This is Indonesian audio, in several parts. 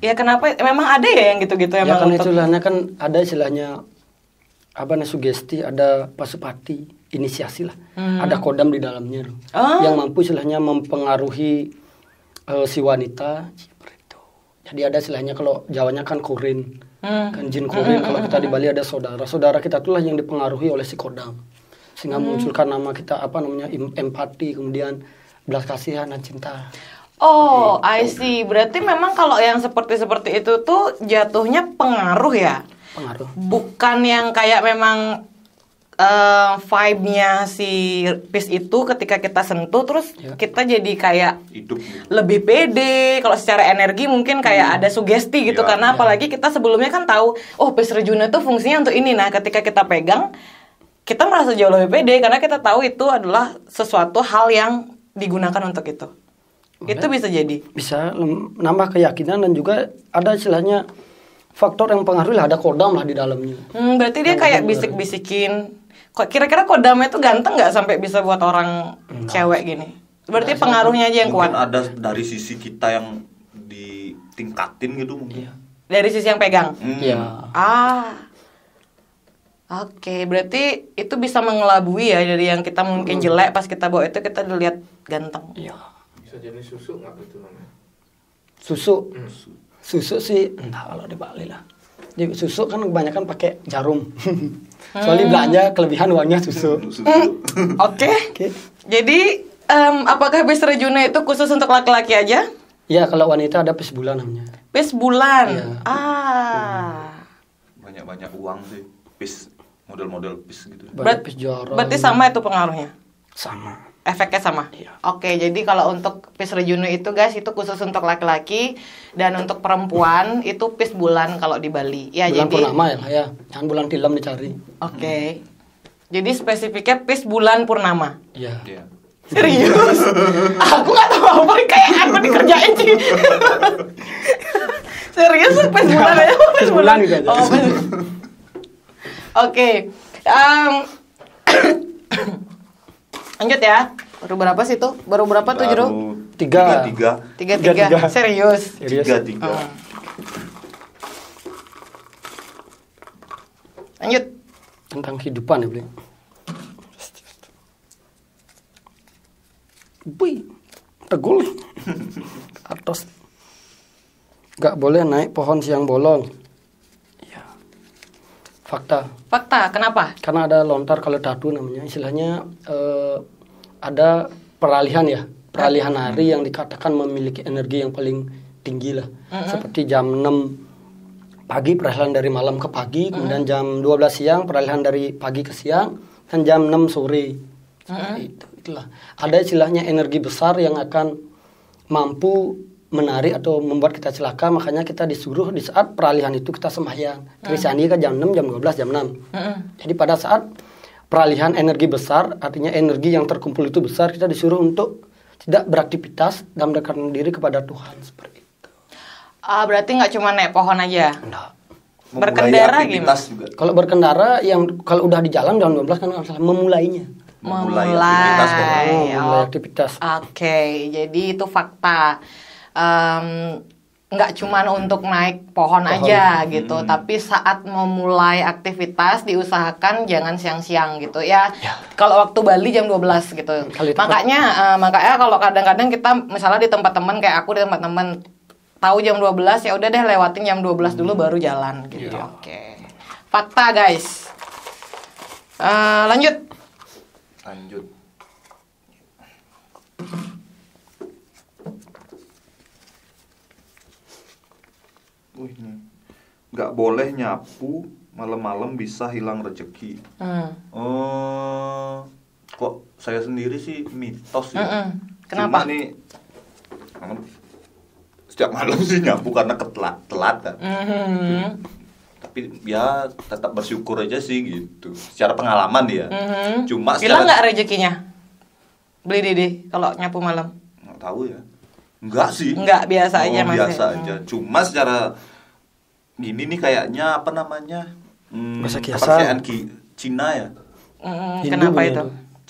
Ya kenapa? Memang ada ya yang gitu-gitu Ya emang kan untuk istilahnya kan ada istilahnya apa nih sugesti, ada pasupati, inisiasi lah. Ada kodam di dalamnya loh. Yang mampu istilahnya mempengaruhi si wanita seperti itu. Jadi ada istilahnya kalau Jawanya kan kurin. Kan jin kurin. Kalau kita di Bali ada saudara. Saudara kita itulah yang dipengaruhi oleh si kodam. Sehingga munculkan nama kita apa namanya empati, kemudian belas kasihan dan cinta. Oh, I see. Berarti memang kalau yang seperti itu tuh jatuhnya pengaruh ya? Pengaruh. Bukan yang kayak memang vibe-nya si pis itu ketika kita sentuh terus kita jadi kayak hidup lebih pede. Kalau secara energi mungkin kayak ada sugesti gitu karena apalagi kita sebelumnya kan tahu pis Rejuna itu fungsinya untuk ini. Nah, ketika kita pegang kita merasa jauh lebih pede karena kita tahu itu adalah sesuatu hal yang digunakan untuk itu. Itu bisa jadi. Bisa nambah keyakinan dan juga ada istilahnya faktor yang pengaruh lah, ada kodam lah di dalamnya. Berarti dia kayak bisik-bisikin. Kok kira-kira kodamnya itu ganteng nggak sampai bisa buat orang cewek gini? Berarti pengaruhnya aja yang kuat. Mungkin ada dari sisi kita yang ditingkatin gitu mungkin. Dari sisi yang pegang. Iya. Oke, berarti itu bisa mengelabui ya dari yang kita mungkin jelek pas kita bawa itu kita dilihat ganteng. Iya. Bisa jadi susu nggak itu namanya? Susu sih entah kalau di Bali lah. Di susu kan kebanyakan pakai jarum. Soalnya belanja kelebihan uangnya susu. Oke. Jadi apakah pis Rejuna itu khusus untuk laki-laki aja? Iya, kalau wanita ada pis bulan namanya. Pis bulan. Iya. Banyak-banyak uang sih. Pis model-model pis gitu. Pis jarum. Berarti sama itu pengaruhnya? Sama. Efeknya sama? Iya. Oke, jadi kalau untuk pis Rejuna itu guys, itu khusus untuk laki-laki. Dan untuk perempuan, itu pis bulan kalau di Bali. Ya, bulan jadi purnama ya. Jangan bulan tilam dicari. Oke. Jadi spesifiknya pis bulan purnama? Iya. Serius? Aku gak tahu apa, kayak aku dikerjain sih. Serius, pis bulan aja? Pis bulan gitu aja. Oke. Lanjut ya. Baru berapa sih tuh? Baru berapa tuh Jero? Tiga. Serius? Tiga. Lanjut. Tentang kehidupan ya, Bli. Wih, tegul. Atas. Gak boleh naik pohon siang bolong. Iya. Fakta, kenapa? karena ada lontar kalau dadu namanya, istilahnya ada peralihan hari yang dikatakan memiliki energi yang paling tinggi lah. Seperti jam 6 pagi peralihan dari malam ke pagi, kemudian jam 12 siang peralihan dari pagi ke siang, dan jam 6 sore. Seperti itulah. Ada istilahnya energi besar yang akan mampu menarik atau membuat kita celaka, makanya kita disuruh di saat peralihan itu kita sembahyang. Kristiani kan jam 6, jam 12, jam 6. Jadi pada saat peralihan energi besar, artinya energi yang terkumpul itu besar, kita disuruh untuk tidak beraktivitas dan mendekatkan diri kepada Tuhan seperti itu. Berarti nggak cuma naik pohon aja? Enggak. Berkendara gimana? Juga. Kalau berkendara, kalau udah di jalan jam 12 kan nggak salah memulainya. Memulai Aktivitas. Oke, jadi itu fakta. Nggak cuma untuk naik pohon aja gitu, tapi saat memulai aktivitas diusahakan jangan siang-siang gitu ya. Kalau waktu Bali jam 12 gitu. Makanya kalau kadang-kadang kita misalnya di tempat teman, kayak aku di tempat teman tahu jam 12, ya udah deh lewatin jam 12 dulu baru jalan gitu. Oke. Fakta guys. Lanjut. Nggak boleh nyapu malam-malam bisa hilang rezeki. Kok saya sendiri sih mitos ya. Kenapa? Cuma nih setiap malam sih nyapu karena telat kan. Tapi ya tetap bersyukur aja sih gitu. Secara pengalaman dia. Cuma hilang nggak rezekinya? Beli Didi kalau nyapu malam? Nggak tahu ya. Enggak sih. Enggak, biasa aja masih. Biasa aja. Cuma secara gini nih kayaknya apa namanya? Bahasa kiasan. Kepercayaan Cina ya. Kenapa itu?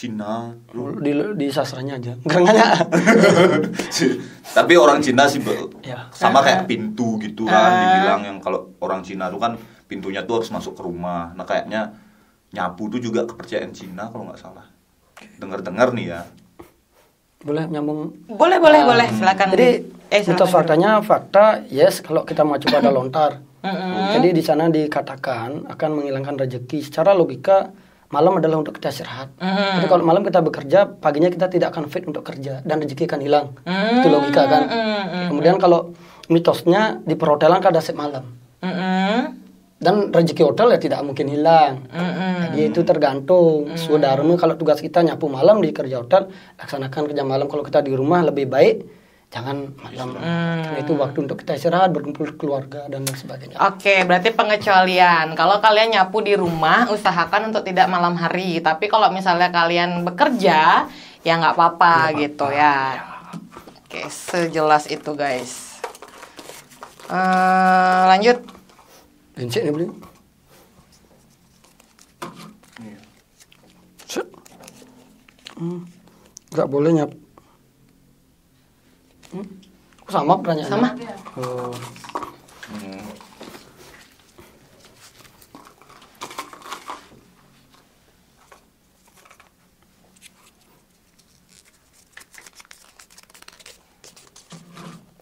Cina. Di sastranya aja. Enggak. Tapi orang Cina sih Ya. sama kayak pintu gitu kan, dibilang yang kalau orang Cina tuh kan pintunya tuh harus masuk ke rumah. Nah kayaknya nyapu tuh juga kepercayaan Cina kalau nggak salah. Dengar-dengar nih ya. Boleh nyambung? Boleh, silakan. Jadi silakan mitos dulu. faktanya fakta yes kalau kita mengacu pada lontar. Jadi di sana dikatakan akan menghilangkan rezeki. Secara logika malam adalah untuk kita istirahat. Jadi kalau malam kita bekerja, paginya kita tidak akan fit untuk kerja dan rezeki akan hilang. Itu logika kan. Kemudian kalau mitosnya di perhotelan kan ada shift malam. Dan rezeki hotel ya tidak mungkin hilang. Jadi itu tergantung. Saudaramu kalau tugas kita nyapu malam di kerja hotel, laksanakan kerja malam. Kalau kita di rumah lebih baik jangan malam. Karena itu waktu untuk kita istirahat, berkumpul keluarga dan lain sebagainya. Oke, berarti pengecualian. Kalau kalian nyapu di rumah, usahakan untuk tidak malam hari. Tapi kalau misalnya kalian bekerja, ya nggak apa-apa gitu ya. Oke, sejelas itu guys. Lanjut. Lincik nih beli. Nggak boleh nyap. Sama pertanyaannya. Sama. Oh.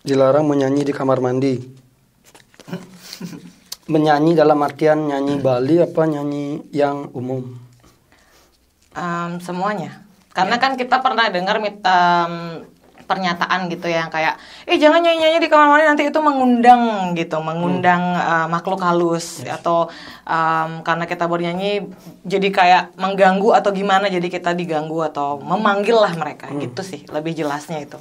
Dilarang menyanyi di kamar mandi. Menyanyi dalam artian nyanyi Bali apa nyanyi yang umum? Semuanya. Karena kan kita pernah dengar pernyataan gitu ya yang kayak jangan nyanyi-nyanyi di kamar mandi nanti itu mengundang gitu, mengundang makhluk halus atau karena kita bernyanyi jadi kayak mengganggu atau gimana jadi kita diganggu atau memanggil lah mereka gitu sih lebih jelasnya itu.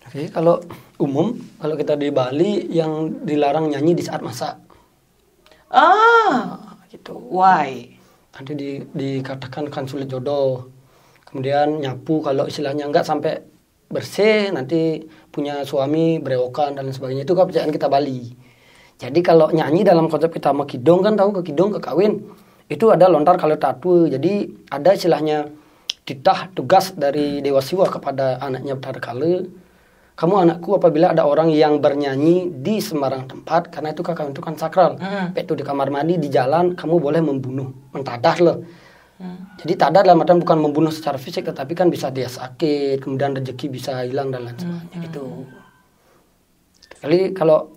Oke, kalau umum kalau kita di Bali yang dilarang nyanyi di saat masak. Gitu. Why? Nanti dikatakan kan sulit jodoh. Kemudian nyapu kalau istilahnya enggak sampai bersih nanti punya suami berewokan dan lain sebagainya, itu kepercayaan kita Bali. Jadi kalau nyanyi dalam konsep kita sama kidong kan tahu ke kidong ke kawin itu ada lontar kalau tatu. Jadi ada istilahnya titah tugas dari Dewa Siwa kepada anaknya Bathara Kala. Kamu anakku apabila ada orang yang bernyanyi di sembarang tempat karena itu kakak itu kan sakral. Itu di kamar mandi di jalan kamu boleh membunuh, mentadah loh. Jadi tadah dalam artian bukan membunuh secara fisik tetapi kan bisa dia sakit, kemudian rezeki bisa hilang dan lain sebagainya gitu. Jadi kalau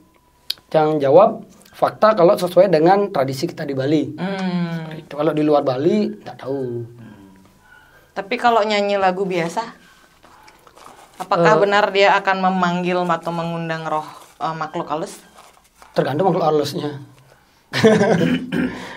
yang jawab fakta kalau sesuai dengan tradisi kita di Bali. Itu kalau di luar Bali nggak tahu. Tapi kalau nyanyi lagu biasa, apakah benar dia akan memanggil atau mengundang roh makhluk halus? Tergantung makhluk halusnya.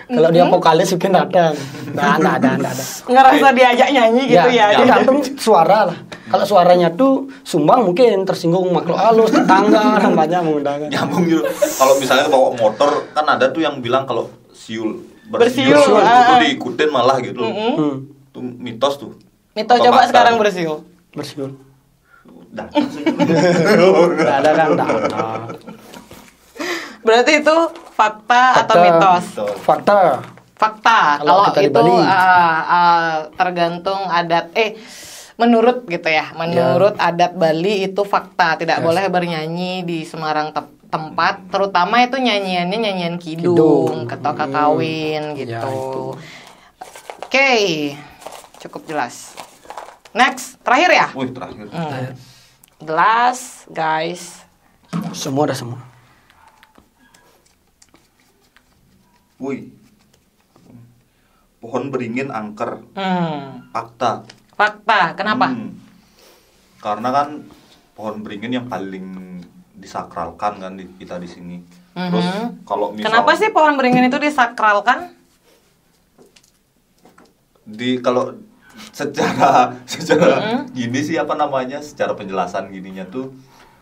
Kalau dia vokalis mungkin datang. Nggak ada. Ngerasa diajak nyanyi gitu ya. Tergantung suara lah. Kalau suaranya tuh sumbang mungkin tersinggung makhluk halus, tetangga banyak mengundang. Nyambung gitu. Kalau misalnya bawa motor kan ada tuh yang bilang kalau bersiul itu diikutin malah gitu. Itu mitos tuh. Mitos coba sekarang bersiul. Bersiul. Nggak ada kan? Berarti itu fakta atau mitos? Fakta. Kalau itu tergantung adat. Menurut gitu ya. Menurut adat Bali itu fakta. Tidak boleh bernyanyi di sembarang tempat. Terutama itu nyanyiannya nyanyian kidung atau kakawin gitu. Ya, Oke. Cukup jelas. Next, terakhir ya? Wih, terakhir. The last, guys. Semua ada semua. Wih. Pohon beringin angker. Fakta. Kenapa? Karena kan pohon beringin yang paling disakralkan kan kita di sini. Terus kalau kenapa sih pohon beringin itu disakralkan? Kalau secara gini sih secara penjelasan gininya tuh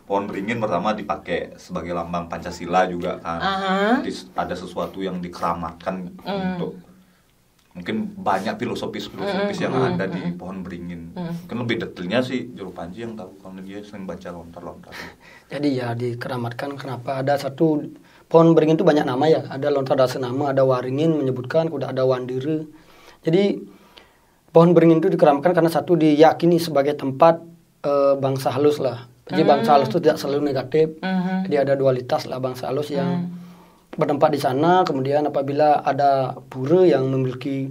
pohon beringin pertama dipakai sebagai lambang Pancasila juga kan. Jadi ada sesuatu yang dikeramatkan untuk mungkin banyak filosofis yang ada di pohon beringin. Mungkin lebih detailnya sih Juru Panji yang tahu karena dia sering baca lontar-lontar. Jadi ya dikeramatkan kenapa ada satu pohon beringin itu banyak nama ya. Ada lontar dasenama, ada waringin menyebutkan, udah ada wandire. Jadi pohon beringin itu dikeramkan karena satu diyakini sebagai tempat bangsa halus lah. Jadi bangsa halus itu tidak selalu negatif. Jadi ada dualitas lah bangsa halus yang bertempat di sana. Kemudian apabila ada pura yang memiliki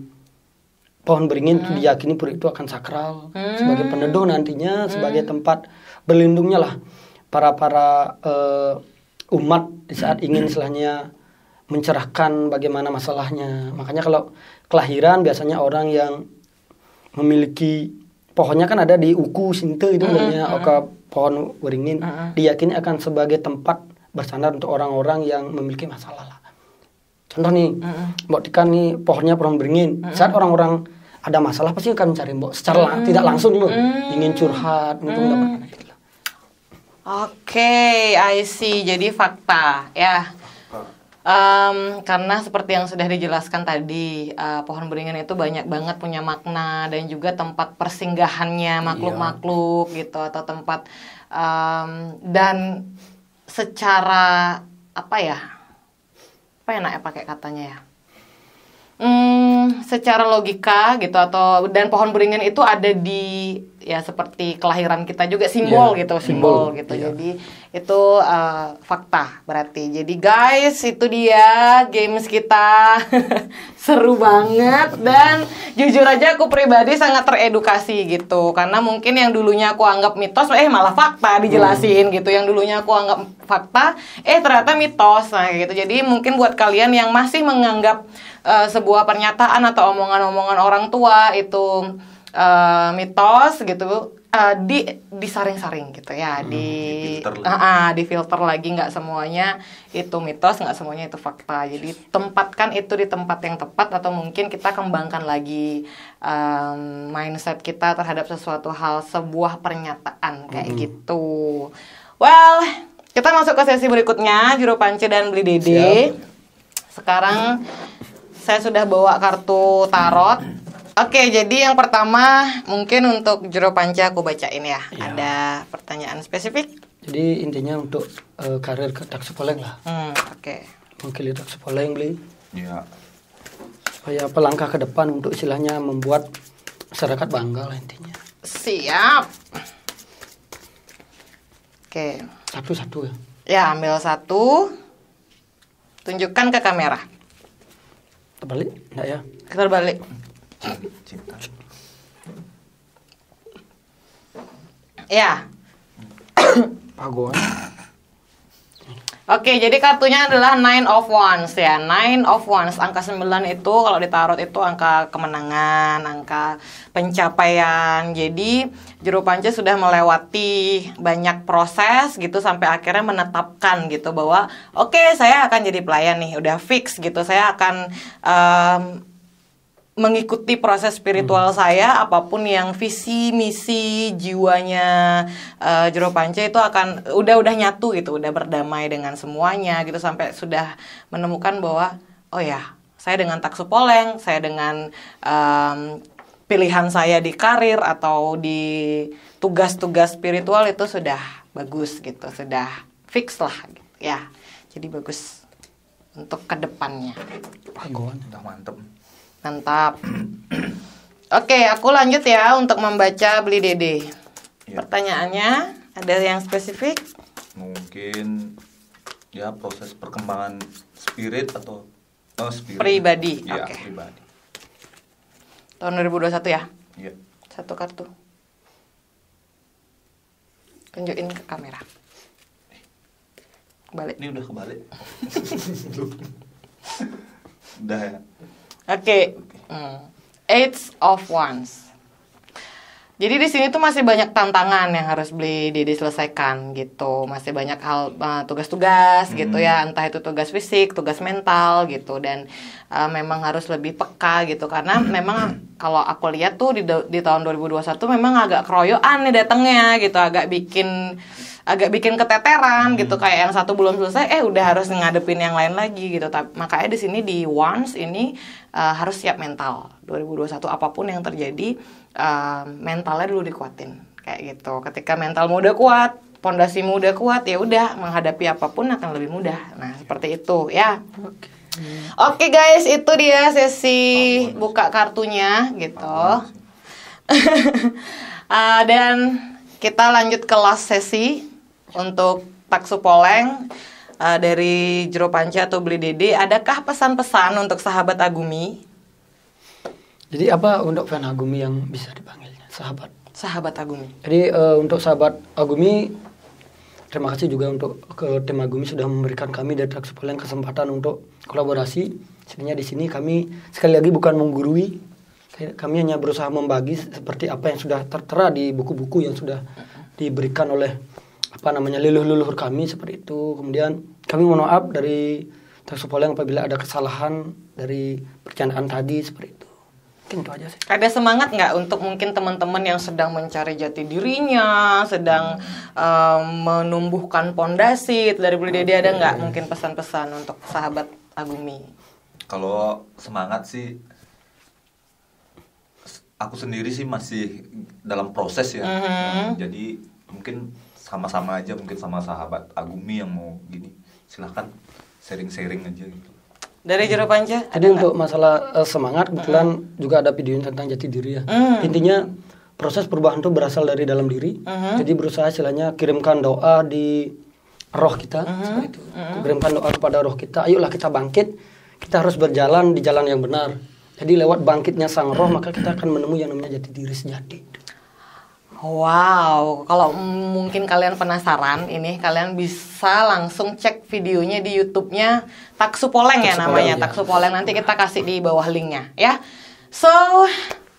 pohon beringin itu diyakini pura itu akan sakral sebagai peneduh nantinya, sebagai tempat berlindungnya lah para umat di saat ingin istilahnya mencerahkan bagaimana masalahnya. Makanya kalau kelahiran biasanya orang yang memiliki pohonnya kan ada di Uku Sinte itu namanya oka pohon beringin, diyakini akan sebagai tempat bersandar untuk orang-orang yang memiliki masalah lah. Contoh nih, Mbok Tika nih pohonnya pohon beringin. Saat orang-orang ada masalah pasti akan mencari Mbok secara tidak langsung dulu, ingin curhat untuk mendapatkan itu. Oke, I see. Jadi fakta ya. Karena seperti yang sudah dijelaskan tadi, pohon beringin itu banyak banget punya makna dan juga tempat persinggahannya makhluk-makhluk gitu, atau tempat dan secara apa ya enaknya pakai katanya ya, secara logika gitu, atau dan pohon beringin itu ada di ya seperti kelahiran kita juga, simbol gitu, simbol gitu. Jadi itu fakta berarti. Jadi guys, itu dia games kita. Seru banget, dan jujur aja aku pribadi sangat teredukasi gitu, karena mungkin yang dulunya aku anggap mitos malah fakta dijelasin gitu, yang dulunya aku anggap fakta ternyata mitos. Nah gitu. Jadi mungkin buat kalian yang masih menganggap sebuah pernyataan atau omongan-omongan orang tua itu mitos gitu, disaring-saring gitu ya, difilter lagi, nggak semuanya itu mitos, nggak semuanya itu fakta. Jadi tempatkan itu di tempat yang tepat, atau mungkin kita kembangkan lagi mindset kita terhadap sesuatu hal, sebuah pernyataan kayak gitu. Well, kita masuk ke sesi berikutnya, Juru Pance dan Beli Dede. Sekarang saya sudah bawa kartu tarot. Oke, jadi yang pertama mungkin untuk Juru Pance aku bacain ya. Ada pertanyaan spesifik? Jadi intinya untuk karir ke Taksipoleng lah. Oke. Mewakili Taksipoleng Beli. Iya. Supaya pelangkah ke depan untuk istilahnya membuat masyarakat bangga lah intinya. Siap. Oke. Satu-satu ya. Ya, ambil satu. Tunjukkan ke kamera. Terbalik? Enggak ya? Terbalik. Cinta. Ya. Pagoan. Oke, jadi kartunya adalah Nine of Wands ya. Nine of Wands, angka 9 itu kalau di tarot itu angka kemenangan, angka pencapaian. Jadi Juru Pance sudah melewati banyak proses gitu sampai akhirnya menetapkan gitu bahwa oke, saya akan jadi pelayan nih, udah fix gitu. Saya akan mengikuti proses spiritual saya, apapun yang visi misi jiwanya Juru Pance itu akan udah nyatu gitu, udah berdamai dengan semuanya gitu, sampai sudah menemukan bahwa oh ya, saya dengan Taksipoleng, saya dengan pilihan saya di karir atau di tugas-tugas spiritual itu sudah bagus gitu, sudah fix lah gitu, ya. Jadi bagus untuk kedepannya. Pagoan. Udah mantep. Mantap. Oke, aku lanjut ya untuk membaca Beli Dede. Ya. Pertanyaannya ada yang spesifik? Mungkin ya proses perkembangan spirit atau spirit. Pribadi. Ya, Oke. pribadi. Tahun 2021 ya? Iya. Satu kartu. Tunjukin ke kamera. Balik. Ini udah kebalik. Udah ya. Oke. Eight of Wands. Jadi di sini tuh masih banyak tantangan yang harus Beli Dede selesaikan gitu. Masih banyak hal tugas-tugas gitu ya, entah itu tugas fisik, tugas mental gitu, dan memang harus lebih peka gitu, karena memang kalau aku lihat tuh di tahun 2021 memang agak keroyokan nih datangnya gitu, agak bikin keteteran gitu, kayak yang satu belum selesai udah harus ngadepin yang lain lagi gitu. Makanya di sini di Wands ini harus siap mental. 2021 apapun yang terjadi, mentalnya dulu dikuatin kayak gitu. Ketika mentalmu udah kuat, pondasimu udah kuat, ya udah menghadapi apapun akan lebih mudah. Nah, seperti itu ya. Oke guys, itu dia sesi buka kartunya gitu. Dan kita lanjut ke last sesi untuk Taksu Poleng dari Jero Panca atau Beli Dede. Adakah pesan-pesan untuk sahabat Agumi? Jadi apa untuk fan Agumi yang bisa dipanggilnya sahabat? Sahabat Agumi. Jadi untuk sahabat Agumi, terima kasih juga untuk ke tim Agumi sudah memberikan kami dari Taksu Poleng kesempatan untuk kolaborasi. Sebenarnya di sini kami sekali lagi bukan menggurui. Kami hanya berusaha membagi seperti apa yang sudah tertera di buku-buku yang sudah diberikan oleh leluhur kami seperti itu. Kemudian kami mohon maaf dari Taksu Poleng apabila ada kesalahan dari percandaan tadi seperti itu. Mungkin itu aja sih. Ada semangat nggak untuk mungkin teman-teman yang sedang mencari jati dirinya, sedang menumbuhkan pondasi dari Beli Dede, ada nggak mungkin pesan-pesan untuk sahabat Agumi? Kalau semangat sih, aku sendiri sih masih dalam proses ya. Jadi mungkin sama-sama aja, mungkin sama sahabat Agumi yang mau gini, silahkan sharing-sharing aja gitu. Dari Jero Panca? Jadi untuk masalah semangat, kebetulan juga ada videonya tentang jati diri ya. Intinya proses perubahan itu berasal dari dalam diri. Jadi berusaha istilahnya kirimkan doa di roh kita seperti itu. Kirimkan doa kepada roh kita, ayolah kita bangkit, kita harus berjalan di jalan yang benar. Jadi lewat bangkitnya sang roh maka kita akan menemui yang namanya jati diri sejati. Wow, kalau mungkin kalian penasaran ini, kalian bisa langsung cek videonya di YouTube-nya Taksu Poleng ya namanya, Taksu Poleng. Nanti kita kasih di bawah linknya ya. So,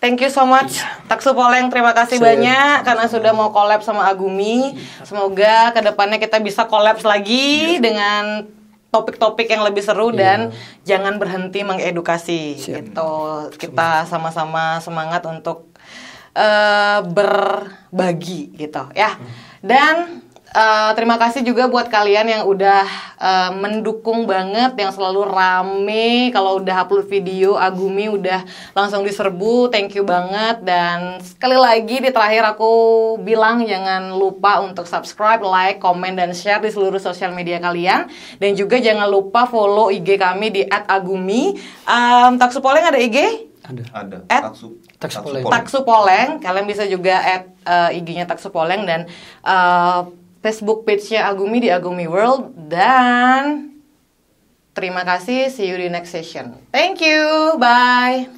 thank you so much Taksu Poleng, terima kasih banyak karena sudah mau collab sama Agumi. Semoga kedepannya kita bisa collab lagi dengan topik-topik yang lebih seru dan jangan berhenti mengedukasi gitu. Kita sama-sama semangat untuk berbagi gitu ya. Dan terima kasih juga buat kalian yang udah mendukung banget, yang selalu rame kalau udah upload video Agumi udah langsung diserbu. Thank you banget. Dan sekali lagi di terakhir aku bilang jangan lupa untuk subscribe, like, komen, dan share di seluruh sosial media kalian. Dan juga jangan lupa follow IG kami di @agumi. Taksu Poleng ada IG? Ada. Taksu Poleng. Kalian bisa juga IG-nya Taksu Poleng dan Facebook page-nya Agumi di Agumi World. Dan terima kasih, see you di next session. Thank you, bye.